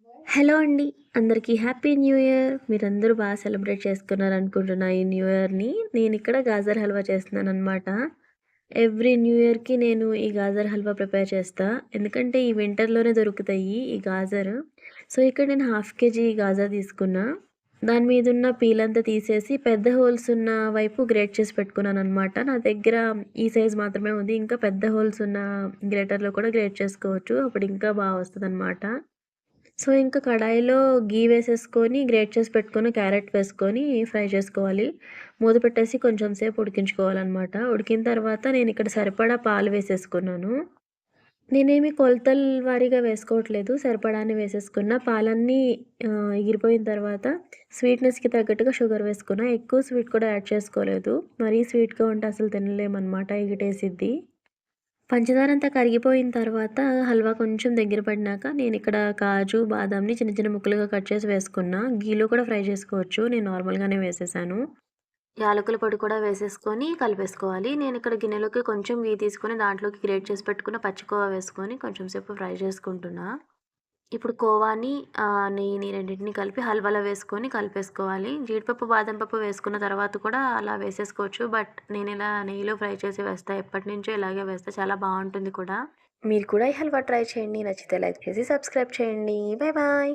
Hello అండి. అందరికీ happy new year. మీరందరూ సెలబ్రేట్ చేసుకున్నారనుకుంటున్నా ఈ న్యూ ఇయర్‌ని. నేనిక్కడ గాజర్ హల్వా చేస్తున్నాననమాట. ఎవ్రీ న్యూ ఇయర్‌కి నేను ఈ గాజర్ హల్వా ప్రిపేర్ చేస్తా. ఎందుకంటే ఈ వింటర్‌లోనే దొరుకుతాయి ఈ గాజరు. సో, ఇక్కడ నేను హాఫ్ కేజీ గాజర్ తీసుకున్నా. దాని మీదున్న పీలంతా తీసేసి పెద్ద హోల్స్ ఉన్న వైపు గ్రేట్ చేసి పెట్టుకున్నాననమాట. నా దగ్గర ఈ సైజ్ మాత్రమే ఉంది. ఇంకా పెద్ద హోల్స్ ఉన్న గ్రేటర్‌లో కూడా గ్రేట్ చేసుకోవచ్చు. అప్పుడు ఇంకా వస్తదనమాట. సో, ఇంక కడాయిలో ఘీ వేసేసుకొని, గ్రేట్ చేసి పెట్టుకున్న క్యారెట్ వేసుకొని ఫ్రై చేసుకోవాలి. మూత పెట్టేసి కొంచెం సేపు ఉడికించుకోవాలనమాట. ఉడికిన తర్వాత నేనిక్కడ సరిపడా పాలు వేసేసుకున్నాను. నేనేమి కొలతల వారీగా వేసుకోవట్లేదు. సరిపడానే వేసేసుకున్నా. పాలన్నీ ఎగిరిపోయిన తర్వాత స్వీట్‌నెస్‌కి తగ్గట్టుగా షుగర్ వేసుకున్నా. ఎక్కువ స్వీట్ కూడా యాడ్ చేసుకోలేదు. మరీ స్వీట్‌గా ఉంటే అసలు తినలేమనమాట. ఎగటేసిద్ది. పంచదారంతా కరిగిపోయిన తర్వాత హల్వా కొంచెం దగ్గర పడినాక నేనిక్కడ కాజు, బాదాంని చిన్న చిన్న ముక్కలుగా కట్ చేసి వేసుకున్నా. ఘీలో కూడా ఫ్రై చేసుకోవచ్చు. నేను నార్మల్‌గానే వేసేసాను. యాలకుల పొడి కూడా వేసేసుకొని కలిపేసుకోవాలి. నేనిక్కడ గిన్నెలోకి కొంచెం ఘీ తీసుకొని దాంట్లోకి గ్రేట్ చేసి పెట్టుకున్న పచ్చి కోవా వేసుకొని కొంచెం సేపు ఫ్రై చేసుకుంటున్నా. ఇప్పుడు కోవాని, నెయ్యిని రెండిటిని కలిపి హల్వాలో వేసుకొని కలిపేసుకోవాలి. జీడిపప్పు, బాదం పప్పు వేసుకున్న తర్వాత కూడా అలా వేసేసుకోవచ్చు. బట్ నేనిలా నెయ్యిలో ఫ్రై చేసి వేస్తా. ఎప్పటినుంచో ఇలాగే వేస్తా. చాలా బావుంటుంది కూడా. మీరు కూడా ఈ హల్వా ట్రై చేయండి. నచ్చితే లైక్ చేసి సబ్స్క్రైబ్ చేయండి. Bye bye.